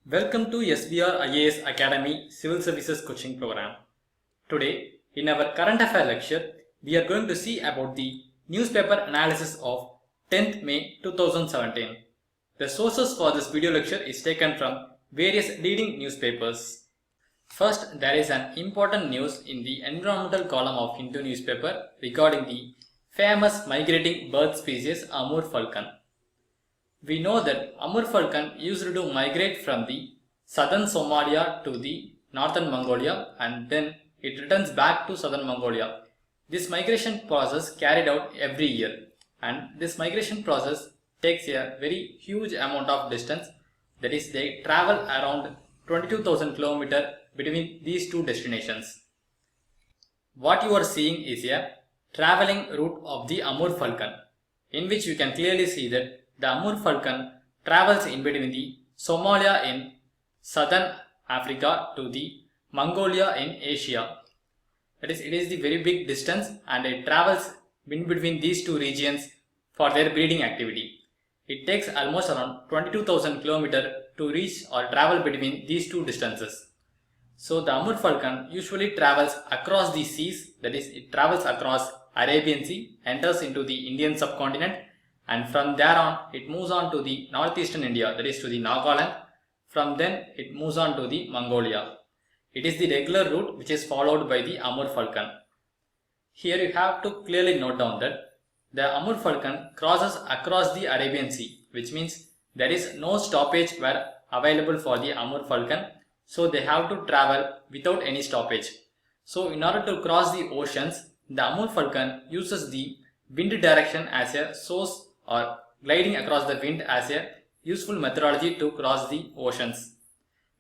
Welcome to SVR IAS Academy Civil Services Coaching Program. Today, in our current affair lecture, we are going to see about the newspaper analysis of 10th May 2017. The sources for this video lecture is taken from various leading newspapers. First, there is an important news in the environmental column of Hindu newspaper regarding the famous migrating bird species Amur falcon. We know that Amur falcon used to migrate from the southern Somalia to the northern Mongolia and then it returns back to southern Mongolia. This migration process carried out every year, and this migration process takes a very huge amount of distance, that is they travel around 22,000 km between these two destinations. What you are seeing is a traveling route of the Amur falcon, in which you can clearly see that the Amur falcon travels in between the Somalia in southern Africa to the Mongolia in Asia. That is, it is the very big distance and it travels in between these two regions for their breeding activity. It takes almost around 22,000 km to reach or travel between these two distances. So the Amur falcon usually travels across the seas, that is, it travels across Arabian Sea, enters into the Indian subcontinent, and from there on it moves on to the northeastern India, that is to the Nagaland. From then it moves on to the Mongolia. It is the regular route which is followed by the Amur falcon. Here you have to clearly note down that the Amur falcon crosses across the Arabian Sea, which means there is no stoppage where available for the Amur falcon, so they have to travel without any stoppage. So in order to cross the oceans, the Amur falcon uses the wind direction as a source or gliding across the wind as a useful methodology to cross the oceans,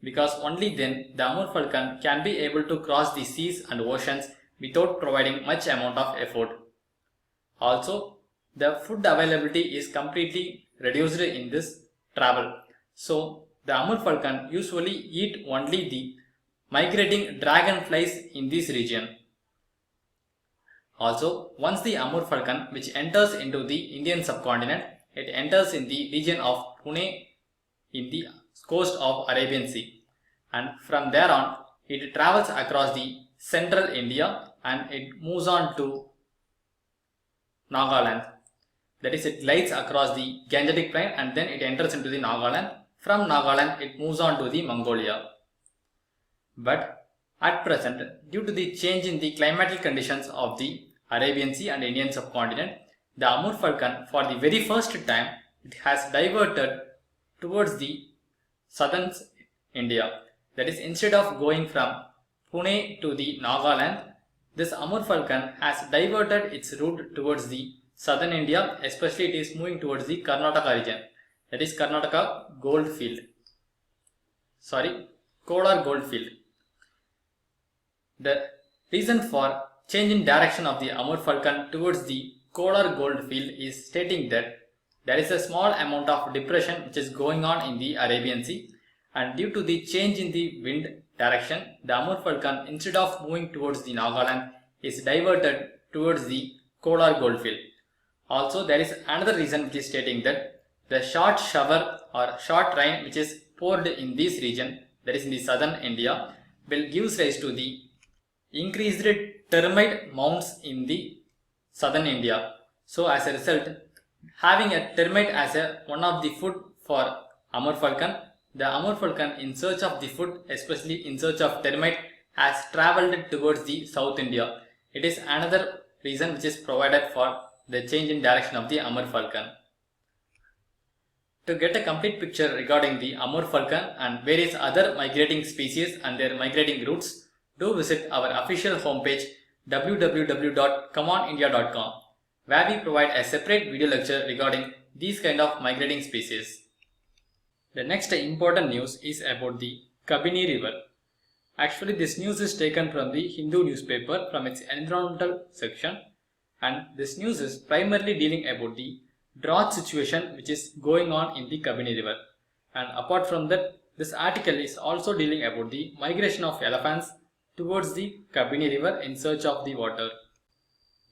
because only then the Amur falcon can be able to cross the seas and oceans without providing much amount of effort. Also, the food availability is completely reduced in this travel, so the Amur falcon usually eat only the migrating dragonflies in this region. Also, once the Amur falcon, which enters into the Indian subcontinent, it enters in the region of Pune in the coast of Arabian Sea, and from there on it travels across the central India and it moves on to Nagaland. That is, it glides across the Gangetic Plain and then it enters into the Nagaland. From Nagaland it moves on to the Mongolia. But at present, due to the change in the climatic conditions of the Arabian Sea and Indian subcontinent, the Amur falcon for the very first time it has diverted towards the southern India. That is, instead of going from Pune to the Nagaland, this Amur falcon has diverted its route towards the southern India, especially it is moving towards the Karnataka region. That is Karnataka goldfield. Kolar goldfield. The reason for change in direction of the Amur falcon towards the Kolar goldfield is stating that there is a small amount of depression which is going on in the Arabian Sea, and due to the change in the wind direction, the Amur falcon, instead of moving towards the Nagaland, is diverted towards the Kolar goldfield. Also, there is another reason which is stating that the short shower or short rain which is poured in this region, that is in the southern India, will give rise to the increased termite mounds in the southern India. So as a result, having a termite as one of the food for Amur falcon, the Amur falcon in search of the food, especially in search of termite, has travelled towards the South India. It is another reason which is provided for the change in direction of the Amur falcon. To get a complete picture regarding the Amur falcon and various other migrating species and their migrating routes, do visit our official homepage www.comeonindia.com, where we provide a separate video lecture regarding these kind of migrating species. The next important news is about the Kabini river. Actually, this news is taken from the Hindu newspaper from its environmental section, and this news is primarily dealing about the drought situation which is going on in the Kabini river. And apart from that, this article is also dealing about the migration of elephants towards the Kabini river in search of the water.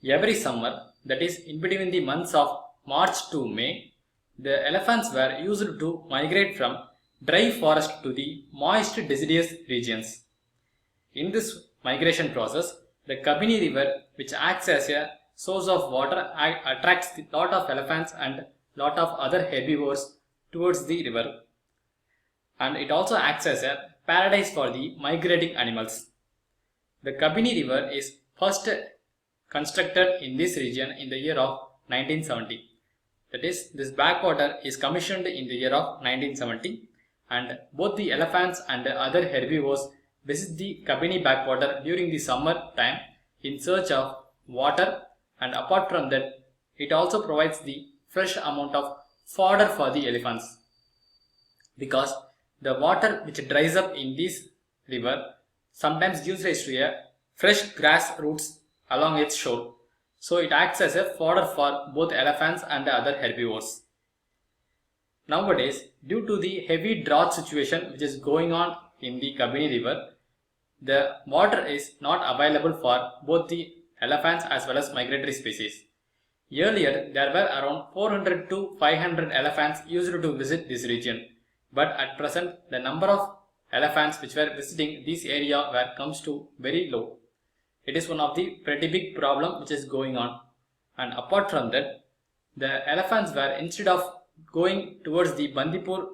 Every summer, that is in between the months of March to May, the elephants were used to migrate from dry forest to the moist deciduous regions. In this migration process, the Kabini River, which acts as a source of water, attracts a lot of elephants and lot of other herbivores towards the river, and it also acts as a paradise for the migrating animals. The Kabini River is first constructed in this region in the year of 1970. That is, this backwater is commissioned in the year of 1970, and both the elephants and other herbivores visit the Kabini backwater during the summer time in search of water, and apart from that, it also provides the fresh amount of fodder for the elephants, because the water which dries up in this river sometimes gives rise to a fresh grass roots along its shore. So it acts as a fodder for both elephants and other herbivores. Nowadays, due to the heavy drought situation which is going on in the Kabini River, the water is not available for both the elephants as well as migratory species. Earlier, there were around 400 to 500 elephants used to visit this region, but at present the number of elephants which were visiting this area comes to very low. It is one of the pretty big problem which is going on, and apart from that, the elephants were, instead of going towards the Bandipur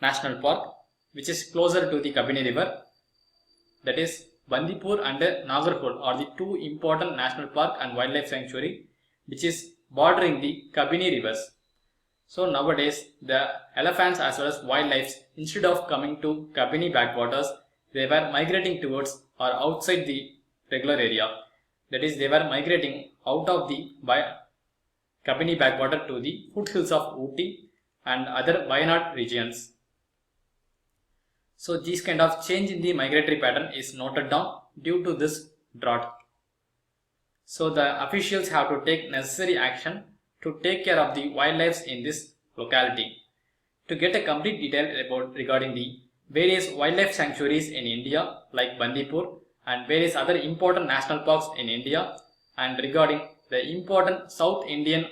National Park, which is closer to the Kabini River, that is Bandipur and Nagarhole are the two important national park and wildlife sanctuary which is bordering the Kabini rivers. So nowadays the elephants as well as wildlife, instead of coming to Kabini backwaters, they were migrating towards or outside the regular area. That is, they were migrating out of the Kabini backwater to the foothills of Ooty and other Wayanad regions. So this kind of change in the migratory pattern is noted down due to this drought. So the officials have to take necessary action to take care of the wildlife in this locality. To get a complete detail regarding the various wildlife sanctuaries in India like Bandipur and various other important national parks in India, and regarding the important South Indian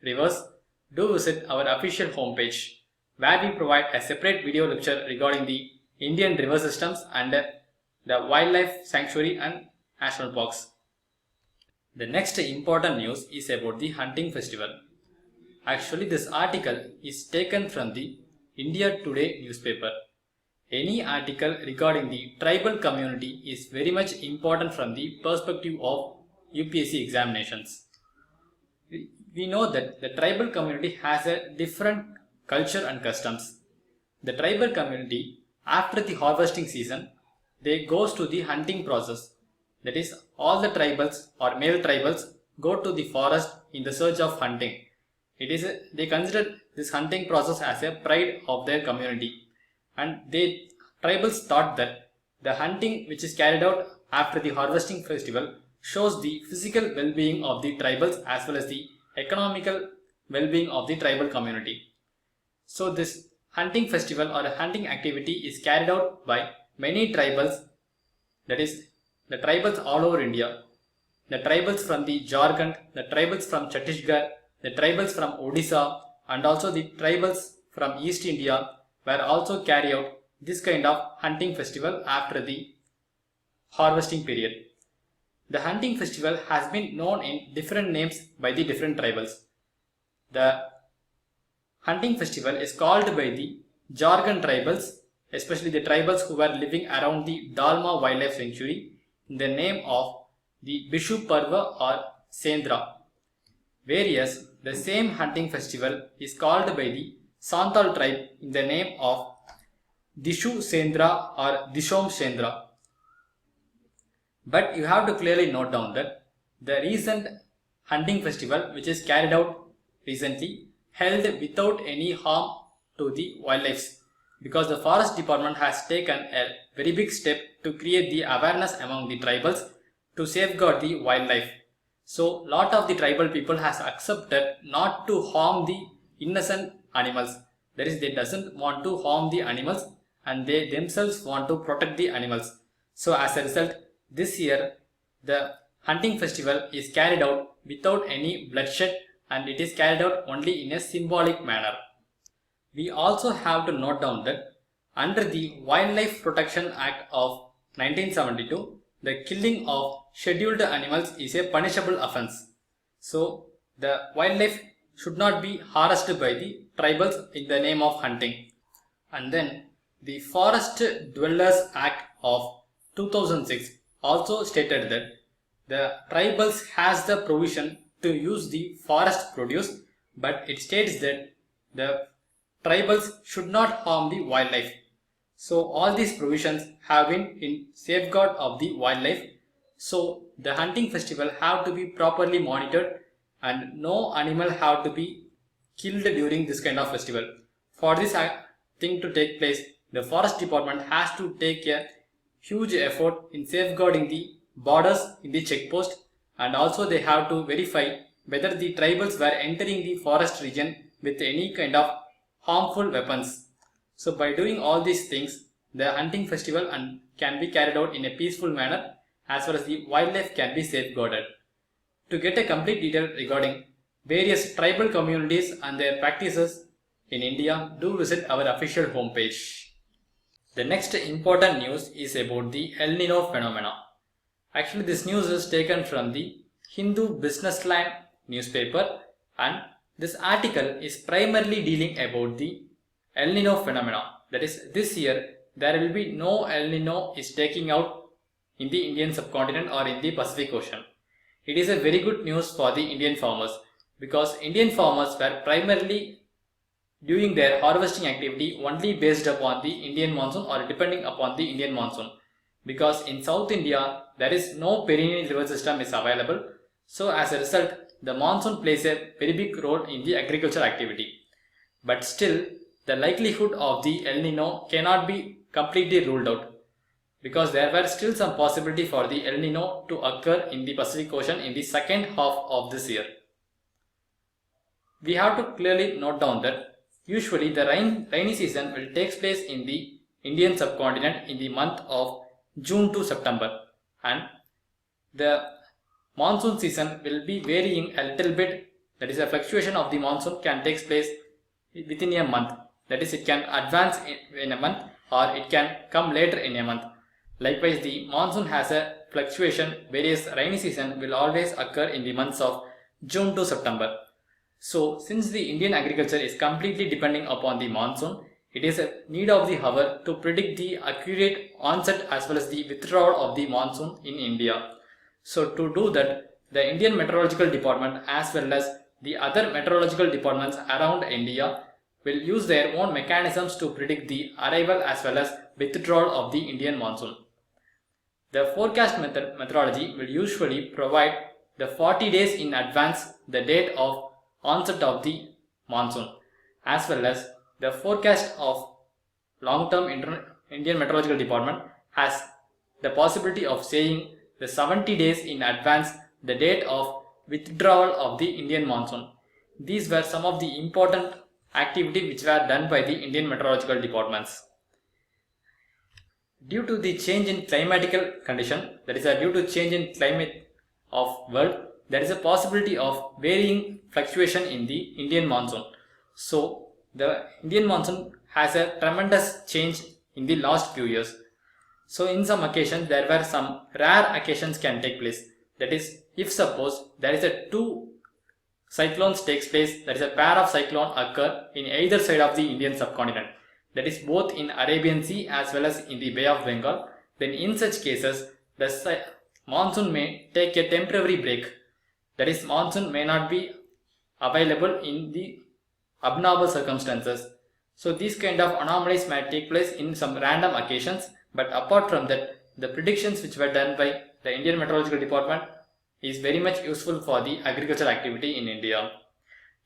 rivers, do visit our official homepage, where we provide a separate video lecture regarding the Indian river systems and the wildlife sanctuary and national parks. The next important news is about the hunting festival. Actually, this article is taken from the India Today newspaper. Any article regarding the tribal community is very much important from the perspective of UPSC examinations. We know that the tribal community has a different culture and customs. The tribal community, after the harvesting season, they goes to the hunting process. That is, all the tribals or male tribals go to the forest in the search of hunting. They consider this hunting process as a pride of their community, and tribals thought that the hunting which is carried out after the harvesting festival shows the physical well-being of the tribals as well as the economical well-being of the tribal community. So this hunting festival or a hunting activity is carried out by many tribals, that is the tribals all over India, the tribals from the Jharkhand, the tribals from Chhattisgarh, the tribals from Odisha, and also the tribals from East India were also carry out this kind of hunting festival after the harvesting period. The hunting festival has been known in different names by the different tribals. The hunting festival is called by the Jharkhand tribals, especially the tribals who were living around the Dalma Wildlife Sanctuary, in the name of the Bishu Parva or Sendra. Whereas the same hunting festival is called by the Santal tribe in the name of Dishu Sendra or Dishom Sendra. But you have to clearly note down that the recent hunting festival which is carried out recently held without any harm to the wildlife, because the forest department has taken a very big step to create the awareness among the tribals to safeguard the wildlife. So lot of the tribal people has accepted not to harm the innocent animals. That is, they doesn't want to harm the animals and they themselves want to protect the animals. So as a result, this year the hunting festival is carried out without any bloodshed, and it is carried out only in a symbolic manner. We also have to note down that under the Wildlife Protection Act of 1972, the killing of scheduled animals is a punishable offence. So the wildlife should not be harassed by the tribals in the name of hunting. And then the Forest Dwellers Act of 2006 also stated that the tribals has the provision to use the forest produce, but it states that the tribals should not harm the wildlife. So all these provisions have been in safeguard of the wildlife. So the hunting festival have to be properly monitored and no animal have to be killed during this kind of festival. For this thing to take place, the forest department has to take a huge effort in safeguarding the borders in the checkpost, and also they have to verify whether the tribals were entering the forest region with any kind of harmful weapons. So by doing all these things, the hunting festival can be carried out in a peaceful manner as well as the wildlife can be safeguarded. To get a complete detail regarding various tribal communities and their practices in India, do visit our official homepage. The next important news is about the El Nino phenomena. Actually, this news is taken from the Hindu Businessline newspaper, and this article is primarily dealing about the El Nino phenomena. That is, this year there will be no El Nino is taking out in the Indian subcontinent or in the Pacific Ocean. It is a very good news for the Indian farmers because Indian farmers were primarily doing their harvesting activity only based upon the Indian monsoon or depending upon the Indian monsoon, because in South India there is no perennial river system is available. So as a result, the monsoon plays a very big role in the agricultural activity. But still, the likelihood of the El Nino cannot be completely ruled out, because there were still some possibility for the El Nino to occur in the Pacific Ocean in the second half of this year. We have to clearly note down that usually the rainy season will take place in the Indian subcontinent in the month of June to September, and the monsoon season will be varying a little bit. That is, a fluctuation of the monsoon can take place within a month. That is, it can advance in a month or it can come later in a month. Likewise, the monsoon has a fluctuation, whereas rainy season will always occur in the months of June to September. So since the Indian agriculture is completely depending upon the monsoon, it is a need of the hour to predict the accurate onset as well as the withdrawal of the monsoon in India. So to do that, the Indian Meteorological Department as well as the other meteorological departments around India will use their own mechanisms to predict the arrival as well as withdrawal of the Indian monsoon. The forecast methodology will usually provide the 40 days in advance the date of onset of the monsoon, as well as the forecast of long-term Indian Meteorological Department has the possibility of saying the 70 days in advance the date of withdrawal of the Indian monsoon. These were some of the important activities which were done by the Indian Meteorological Departments. Due to the change in climatical condition, that is due to change in climate of world, there is a possibility of varying fluctuation in the Indian monsoon. So the Indian monsoon has a tremendous change in the last few years. So in some occasions there were some rare occasions can take place. That is, if suppose there is a two cyclones takes place, there is a pair of cyclone occur in either side of the Indian subcontinent. That is both in Arabian Sea as well as in the Bay of Bengal. Then in such cases, the monsoon may take a temporary break. That is, monsoon may not be available in the abnormal circumstances. So these kind of anomalies might take place in some random occasions, but apart from that, the predictions which were done by the Indian Meteorological Department is very much useful for the agricultural activity in India.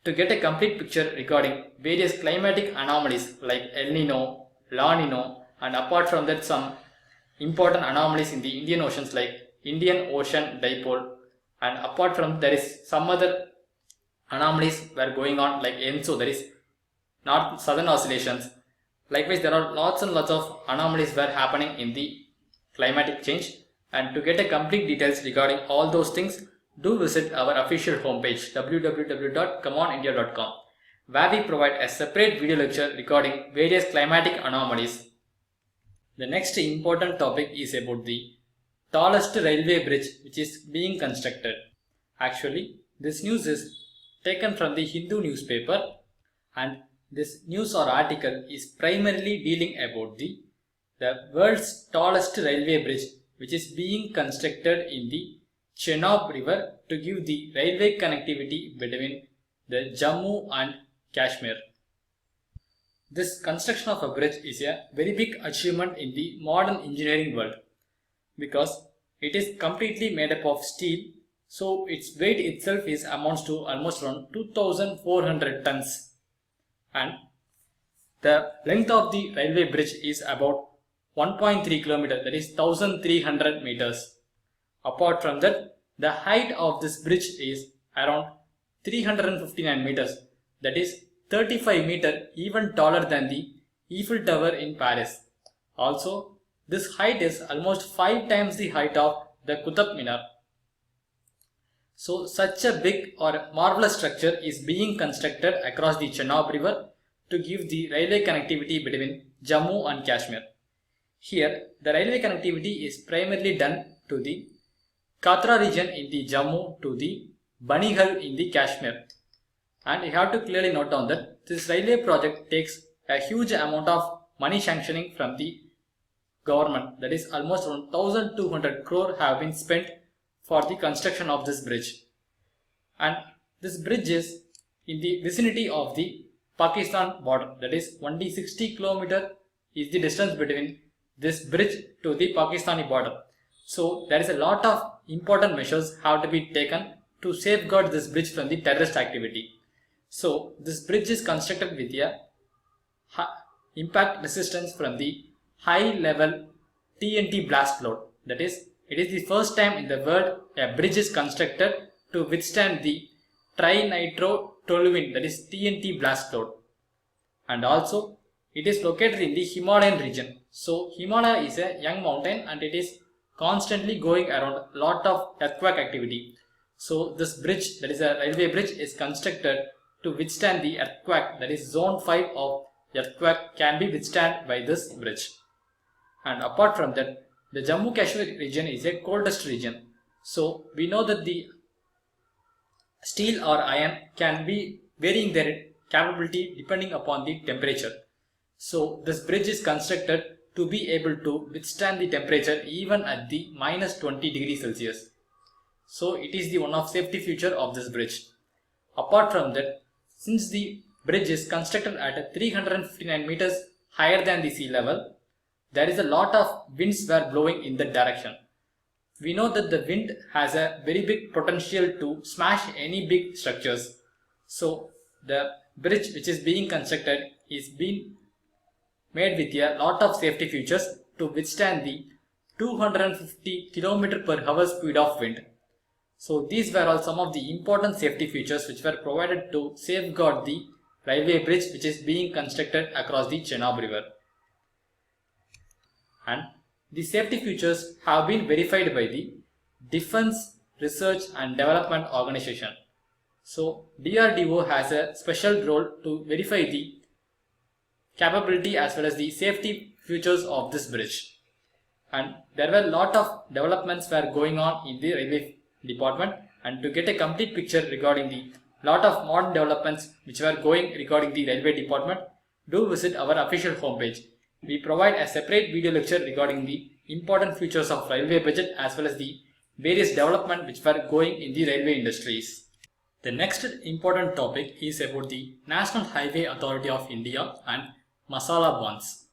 To get a complete picture regarding various climatic anomalies like El Nino, La Nino, and apart from that some important anomalies in the Indian Oceans like Indian Ocean Dipole, and apart from there is some other anomalies were going on like ENSO, that is North Southern Oscillations. Likewise, there are lots and lots of anomalies were happening in the climatic change, and to get a complete details regarding all those things, do visit our official homepage www.comeonindia.com, where we provide a separate video lecture regarding various climatic anomalies. The next important topic is about the tallest railway bridge which is being constructed. Actually, this news is taken from the Hindu newspaper, and this news or article is primarily dealing about the world's tallest railway bridge which is being constructed in the Chenab River to give the railway connectivity between the Jammu and Kashmir. This construction of a bridge is a very big achievement in the modern engineering world because it is completely made up of steel, so its weight itself is amounts to almost around 2400 tons, and the length of the railway bridge is about 1.3 km, that is 1300 meters. Apart from that, the height of this bridge is around 359 meters, that is 35 meters, even taller than the Eiffel Tower in Paris. Also, this height is almost 5 times the height of the Qutb Minar. So, such a big or marvelous structure is being constructed across the Chenab River to give the railway connectivity between Jammu and Kashmir. Here, the railway connectivity is primarily done to the Katra region in the Jammu to the Banihal in the Kashmir. And you have to clearly note down that this railway project takes a huge amount of money sanctioning from the government, that is almost around 1200 crore have been spent for the construction of this bridge. And this bridge is in the vicinity of the Pakistan border, that is only 60 km is the distance between this bridge to the Pakistani border. So there is a lot of important measures have to be taken to safeguard this bridge from the terrorist activity. So this bridge is constructed with a impact resistance from the high level TNT blast load. That is, it is the first time in the world a bridge is constructed to withstand the trinitrotoluene, that is TNT blast load. And also it is located in the Himalayan region. So Himalaya is a young mountain and it is constantly going around a lot of earthquake activity. So this bridge, that is a railway bridge, is constructed to withstand the earthquake, that is zone 5 of earthquake can be withstood by this bridge. And apart from that, the Jammu Kashmir region is a coldest region. So we know that the steel or iron can be varying their capability depending upon the temperature. So this bridge is constructed to be able to withstand the temperature even at the minus 20 degrees Celsius. So it is the one of safety feature of this bridge. Apart from that, since the bridge is constructed at 359 meters higher than the sea level, there is a lot of winds were blowing in that direction. We know that the wind has a very big potential to smash any big structures. So the bridge which is being constructed is being made with a lot of safety features to withstand the 250 km per hour speed of wind. So these were all some of the important safety features which were provided to safeguard the railway bridge which is being constructed across the Chenab River. And the safety features have been verified by the Defense Research and Development Organization. So DRDO has a special role to verify the capability as well as the safety features of this bridge. And there were a lot of developments were going on in the railway department, and to get a complete picture regarding the lot of modern developments which were going regarding the railway department, do visit our official homepage. We provide a separate video lecture regarding the important features of railway budget as well as the various development which were going in the railway industries. The next important topic is about the National Highway Authority of India and Masala Bonds.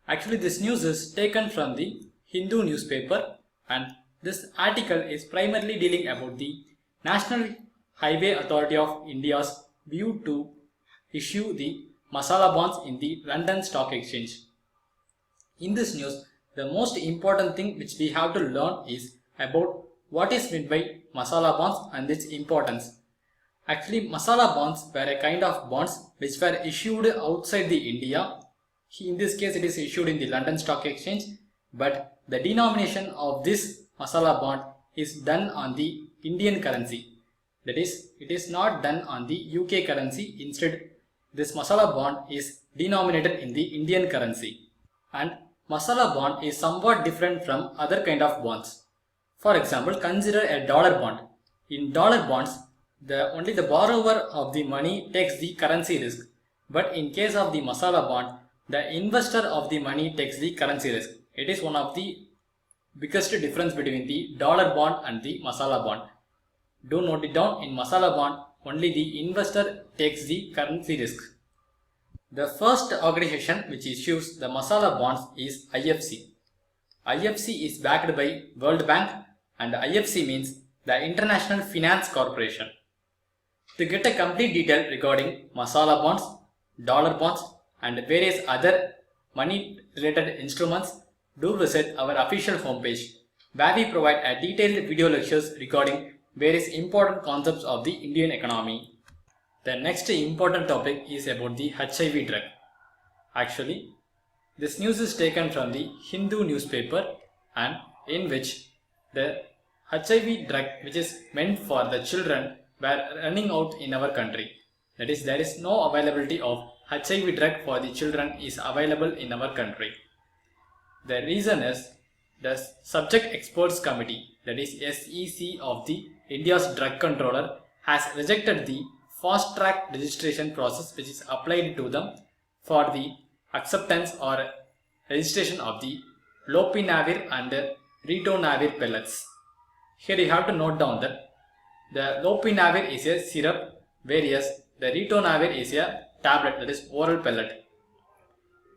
Actually, this news is taken from the Hindu newspaper, and this article is primarily dealing about the National Highway Authority of India's view to issue the Masala Bonds in the London Stock Exchange. In this news, the most important thing which we have to learn is about what is meant by Masala Bonds and its importance. Actually, Masala Bonds were a kind of bonds which were issued outside the India. In this case, it is issued in the London Stock Exchange, but the denomination of this Masala Bond is done on the Indian currency. That is, it is not done on the UK currency. Instead, this Masala Bond is denominated in the Indian currency. And Masala bond is somewhat different from other kind of bonds. For example, consider a dollar bond. In dollar bonds, only the borrower of the money takes the currency risk. But in case of the Masala bond, the investor of the money takes the currency risk. It is one of the biggest difference between the dollar bond and the Masala bond. Do note it down. In Masala bond, only the investor takes the currency risk. The first organization which issues the Masala bonds is IFC. IFC is backed by World Bank, and IFC means the International Finance Corporation. To get a complete detail regarding Masala bonds, dollar bonds and various other money related instruments, do visit our official homepage where we provide a detailed video lectures regarding various important concepts of the Indian economy. The next important topic is about the HIV drug. Actually, this news is taken from the Hindu newspaper, and in which the HIV drug which is meant for the children were running out in our country. That is, there is no availability of HIV drug for the children is available in our country. The reason is the Subject Experts Committee, that is SEC of the India's Drug Controller, has rejected the fast track registration process which is applied to them for the acceptance or registration of the lopinavir and ritonavir pellets. Here you have to note down that the lopinavir is a syrup, whereas the ritonavir is a tablet, that is oral pellet.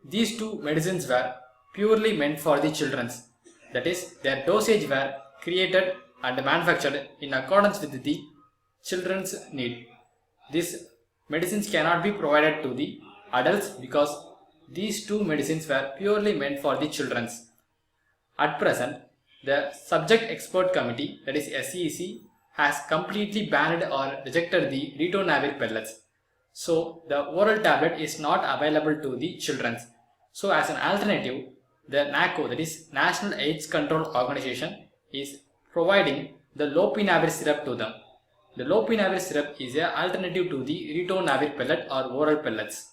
These two medicines were purely meant for the children, that is their dosage were created and manufactured in accordance with the children's need. These medicines cannot be provided to the adults because these two medicines were purely meant for the children. At present, the Subject Expert Committee, that is SEC, has completely banned or rejected the ritonavir pellets. So the oral tablet is not available to the children. So as an alternative, the NACO, that is National AIDS Control Organization, is providing the lopinavir syrup to them. The lopinavir syrup is an alternative to the ritonavir pellet or oral pellets.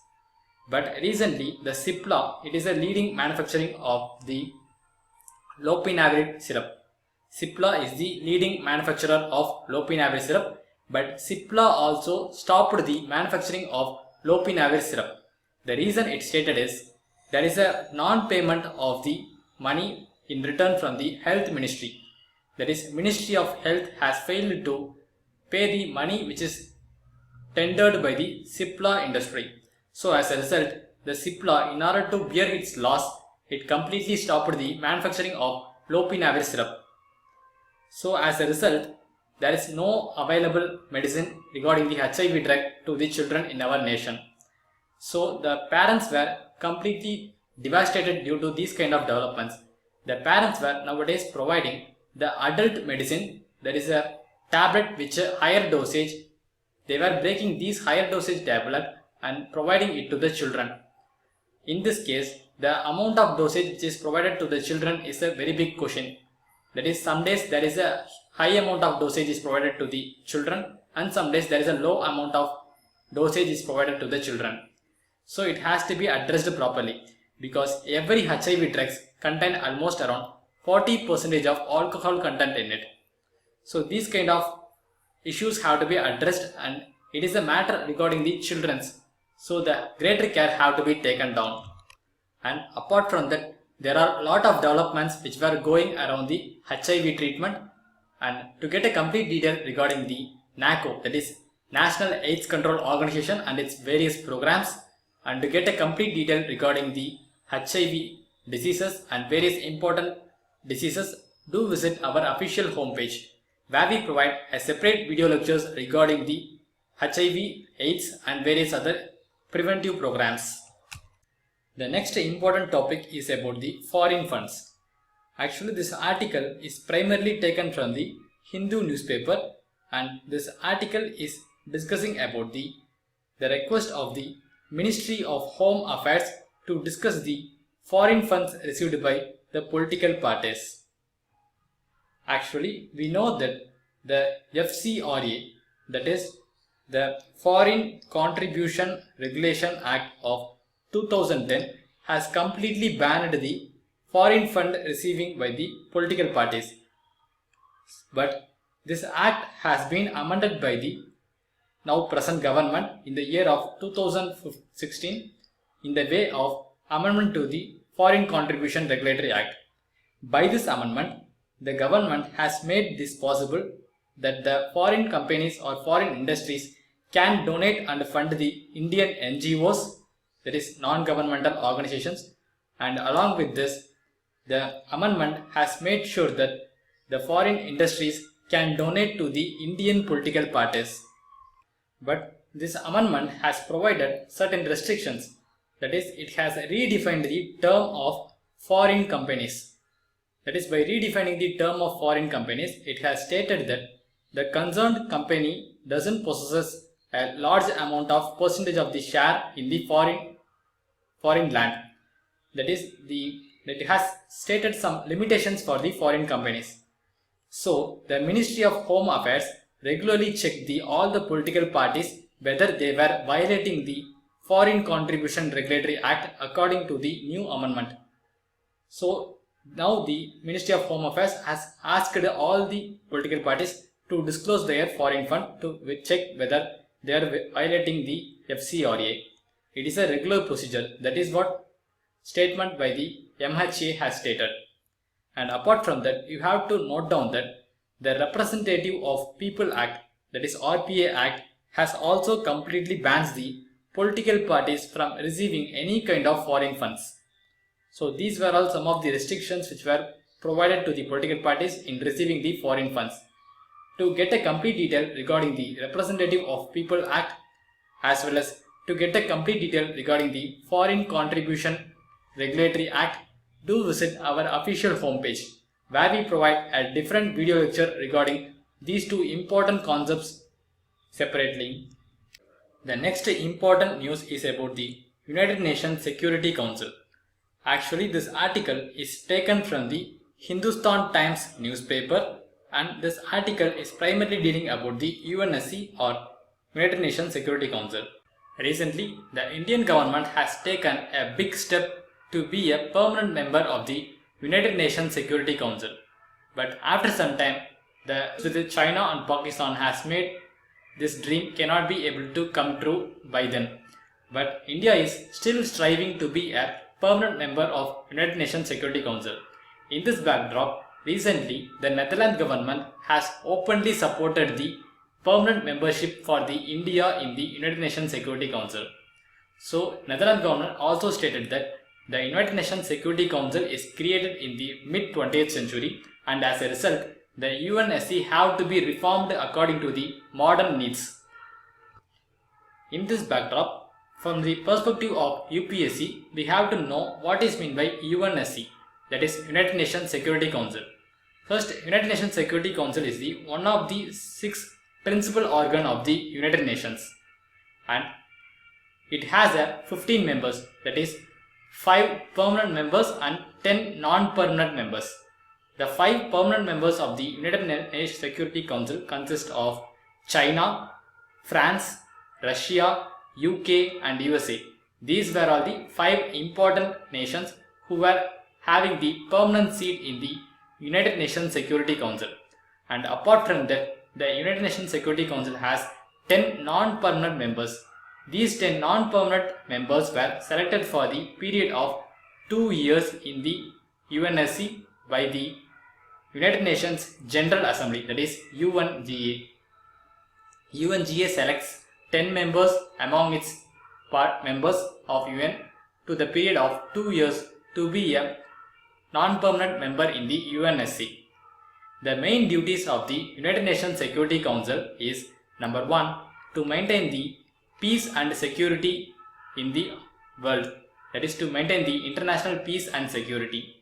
But recently, the Cipla, it is a leading manufacturing of the lopinavir syrup. Cipla is the leading manufacturer of lopinavir syrup, but Cipla also stopped the manufacturing of lopinavir syrup. The reason it stated is there is a non-payment of the money in return from the Health Ministry. That is, Ministry of Health has failed to pay the money which is tendered by the Cipla industry. So as a result, the Cipla, in order to bear its loss, it completely stopped the manufacturing of lopinavir syrup. So as a result, there is no available medicine regarding the HIV drug to the children in our nation. So the parents were completely devastated due to these kind of developments. The parents were nowadays providing the adult medicine, that is a tablet which a higher dosage. They were breaking these higher dosage tablet and providing it to the children. In this case, the amount of dosage which is provided to the children is a very big question. That is, some days there is a high amount of dosage is provided to the children, and some days there is a low amount of dosage is provided to the children. So it has to be addressed properly, because every HIV drugs contain almost around 40% of alcohol content in it. So these kind of issues have to be addressed, and it is a matter regarding the children's. So the greater care have to be taken down. And apart from that, there are a lot of developments which were going around the HIV treatment. And to get a complete detail regarding the NACO, that is National AIDS Control Organization, and its various programs, and to get a complete detail regarding the HIV diseases and various important diseases, do visit our official homepage where we provide a separate video lectures regarding the HIV, AIDS and various other preventive programs. The next important topic is about the foreign funds. Actually, this article is primarily taken from the Hindu newspaper, and this article is discussing about the request of the Ministry of Home Affairs to discuss the foreign funds received by the political parties. Actually, we know that the FCRA, that is the Foreign Contribution Regulation Act of 2010, has completely banned the foreign fund receiving by the political parties. But this act has been amended by the now present government in the year of 2016 in the way of amendment to the Foreign Contribution Regulatory Act. By this amendment, the government has made this possible that the foreign companies or foreign industries can donate and fund the Indian NGOs, that is non-governmental organizations, and along with this, the amendment has made sure that the foreign industries can donate to the Indian political parties. But this amendment has provided certain restrictions, that is, it has redefined the term of foreign companies. That is, by redefining the term of foreign companies, it has stated that the concerned company doesn't possess a large amount of percentage of the share in the foreign land. That is, it has stated some limitations for the foreign companies. So, the Ministry of Home Affairs regularly checked all the political parties whether they were violating the Foreign Contribution Regulatory Act according to the new amendment. So, now the Ministry of Home Affairs has asked all the political parties to disclose their foreign fund to check whether they are violating the FCRA. It is a regular procedure. That is what statement by the MHA has stated. And apart from that, you have to note down that the Representative of People Act, that is RPA Act, has also completely bans the political parties from receiving any kind of foreign funds. So these were all some of the restrictions which were provided to the political parties in receiving the foreign funds. To get a complete detail regarding the Representative of People Act as well as to get a complete detail regarding the Foreign Contribution Regulatory Act, do visit our official homepage where we provide a different video lecture regarding these two important concepts separately. The next important news is about the United Nations Security Council. Actually, this article is taken from the Hindustan Times newspaper, and this article is primarily dealing about the UNSC or United Nations Security Council. Recently, the Indian government has taken a big step to be a permanent member of the United Nations Security Council. But after some time, China and Pakistan has made this dream cannot be able to come true by then. But India is still striving to be a permanent member of United Nations Security Council. In this backdrop, recently the Netherlands government has openly supported the permanent membership for the India in the United Nations Security Council. So Netherlands government also stated that the United Nations Security Council is created in the mid-20th century, and as a result, the UNSC have to be reformed according to the modern needs. In this backdrop, from the perspective of UPSC, we have to know what is meant by UNSC, that is United Nations Security Council. First, United Nations Security Council is the one of the 6 principal organ of the United Nations, and it has a 15 members, that is 5 permanent members and 10 non-permanent members. The 5 permanent members of the United Nations Security Council consist of China, France, Russia, UK and USA. These were all the 5 important nations who were having the permanent seat in the United Nations Security Council. And apart from that, the United Nations Security Council has 10 non-permanent members. These 10 non-permanent members were selected for the period of 2 years in the UNSC by the United Nations General Assembly, that is UNGA. UNGA selects 10 members among its part members of UN to the period of 2 years to be a non-permanent member in the UNSC. The main duties of the United Nations Security Council is number 1, to maintain the peace and security in the world, that is to maintain the international peace and security.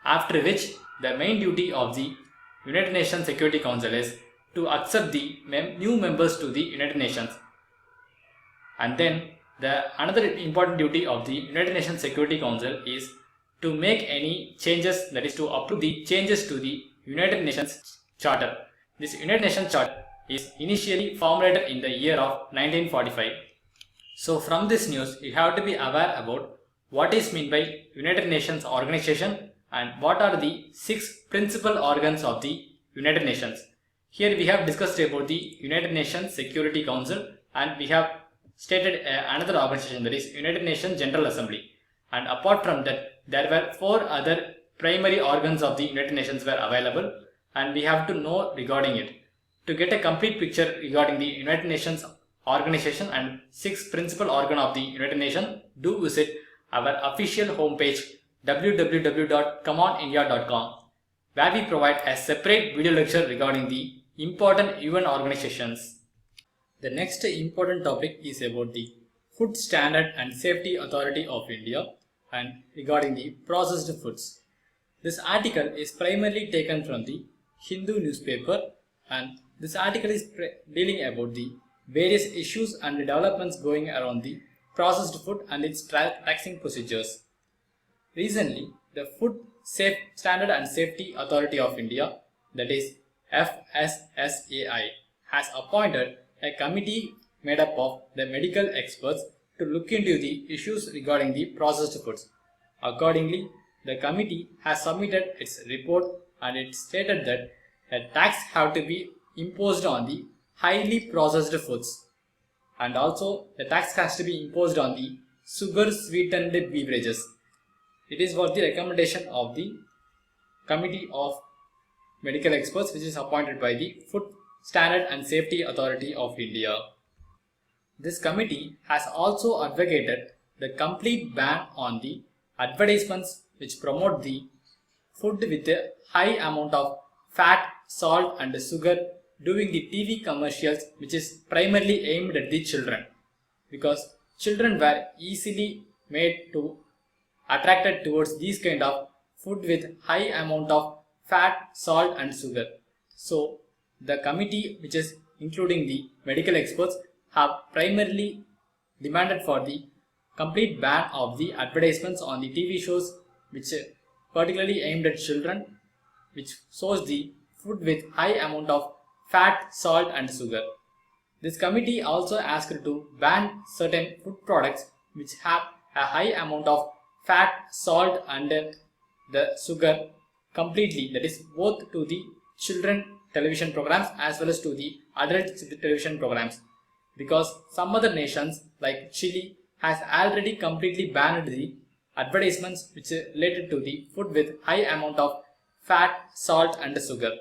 After which, the main duty of the United Nations Security Council is to accept the new members to the United Nations. And then another important duty of the United Nations Security Council is to make any changes, that is to approve the changes to the United Nations Charter. This United Nations Charter is initially formulated in the year of 1945. So from this news, you have to be aware about what is meant by United Nations organization and what are the 6 principal organs of the United Nations. Here we have discussed about the United Nations Security Council and we have stated another organization, that is United Nations General Assembly, and apart from that there were 4 other primary organs of the United Nations were available and we have to know regarding it. To get a complete picture regarding the United Nations organization and 6 principal organ of the United Nations, do visit our official homepage www.comeonindia.com, where we provide a separate video lecture regarding the important UN organizations. The next important topic is about the Food Standard and Safety Authority of India and regarding the processed foods. This article is primarily taken from the Hindu newspaper, and this article is dealing about the various issues and developments going around the processed food and its taxing procedures. Recently, the Food Standard and Safety Authority of India, that is FSSAI, has appointed a committee made up of the medical experts to look into the issues regarding the processed foods. Accordingly, the committee has submitted its report and it stated that a tax have to be imposed on the highly processed foods, and also the tax has to be imposed on the sugar sweetened beverages. It is what the recommendation of the Committee of Medical Experts, which is appointed by the Food Standard and Safety Authority of India. This committee has also advocated the complete ban on the advertisements which promote the food with a high amount of fat, salt and sugar during the TV commercials, which is primarily aimed at the children, because children were easily made to attracted towards these kind of food with high amount of fat, salt and sugar. So the committee, which is including the medical experts, have primarily demanded for the complete ban of the advertisements on the TV shows which particularly aimed at children, which shows the food with high amount of fat, salt and sugar. This committee also asked to ban certain food products which have a high amount of fat, salt and the sugar completely, that is both to the children television programs as well as to the adult television programs, because some other nations like Chile has already completely banned the advertisements which are related to the food with high amount of fat, salt and sugar.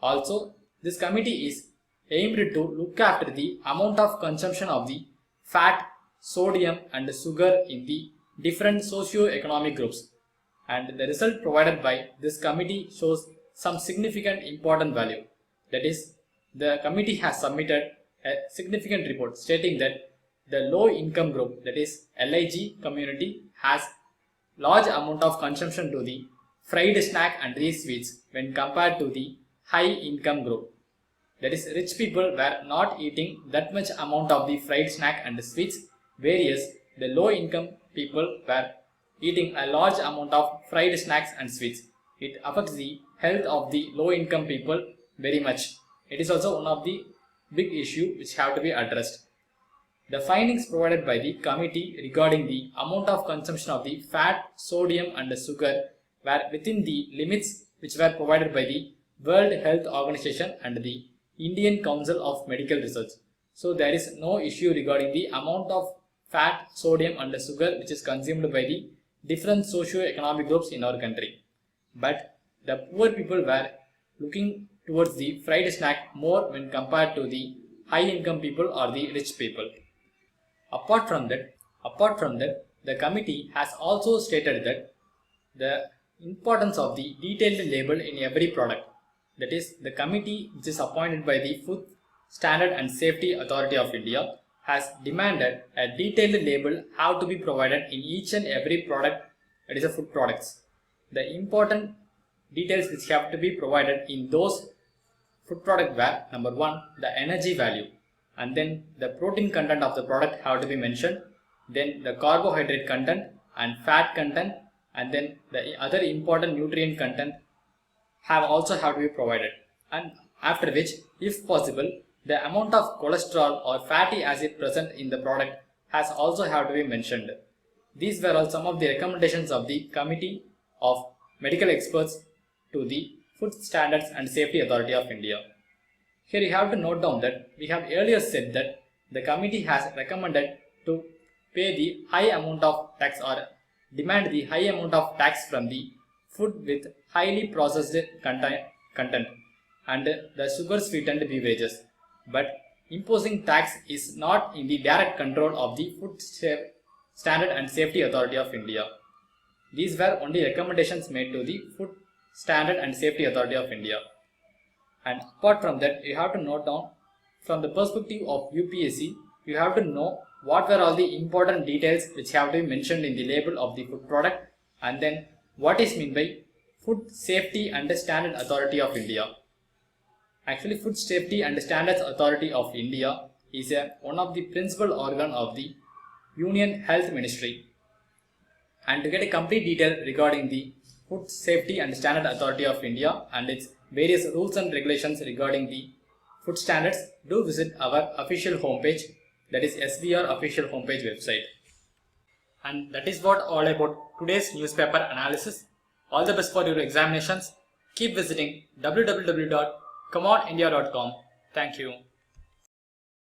Also, this committee is aimed to look after the amount of consumption of the fat, sodium and sugar in the different socio-economic groups, and the result provided by this committee shows some significant important value. That is, the committee has submitted a significant report stating that the low income group, that is LIG community, has large amount of consumption to the fried snack and these sweets when compared to the high income group. That is, rich people were not eating that much amount of the fried snack and sweets, whereas the low income people were eating a large amount of fried snacks and sweets. It affects the health of the low income people very much. It is also one of the big issue which have to be addressed. The findings provided by the committee regarding the amount of consumption of the fat, sodium and sugar were within the limits which were provided by the World Health Organization and the Indian Council of Medical Research. So there is no issue regarding the amount of fat, sodium and sugar which is consumed by the different socio-economic groups in our country. But the poor people were looking towards the fried snack more when compared to the high income people or the rich people. Apart from that, the committee has also stated that the importance of the detailed label in every product. That is, the committee which is appointed by the Food Standard and Safety Authority of India has demanded a detailed label have to be provided in each and every product, that is a food products. The important details which have to be provided in those food product were: number 1, the energy value, and then the protein content of the product have to be mentioned, then the carbohydrate content and fat content, and then the other important nutrient content have to be provided, and after which, if possible, the amount of cholesterol or fatty acid present in the product has also have to be mentioned. These were all some of the recommendations of the Committee of Medical Experts to the Food Standards and Safety Authority of India. Here you have to note down that we have earlier said that the committee has recommended to pay the high amount of tax or demand the high amount of tax from the food with highly processed content and the sugar sweetened beverages. But imposing tax is not in the direct control of the Food Standard and Safety Authority of India. These were only recommendations made to the Food Standard and Safety Authority of India. And apart from that, you have to note down from the perspective of UPSC, you have to know what were all the important details which have to be mentioned in the label of the food product, and then what is meant by Food Safety and Standard Authority of India. Actually, Food Safety and Standards Authority of India is one of the principal organ of the Union Health Ministry. And to get a complete detail regarding the Food Safety and Standard Authority of India and its various rules and regulations regarding the food standards, do visit our official homepage, that is SVR official homepage website. And that is what all about today's newspaper analysis. All the best for your examinations. Keep visiting www.comeonindia.com. Thank you.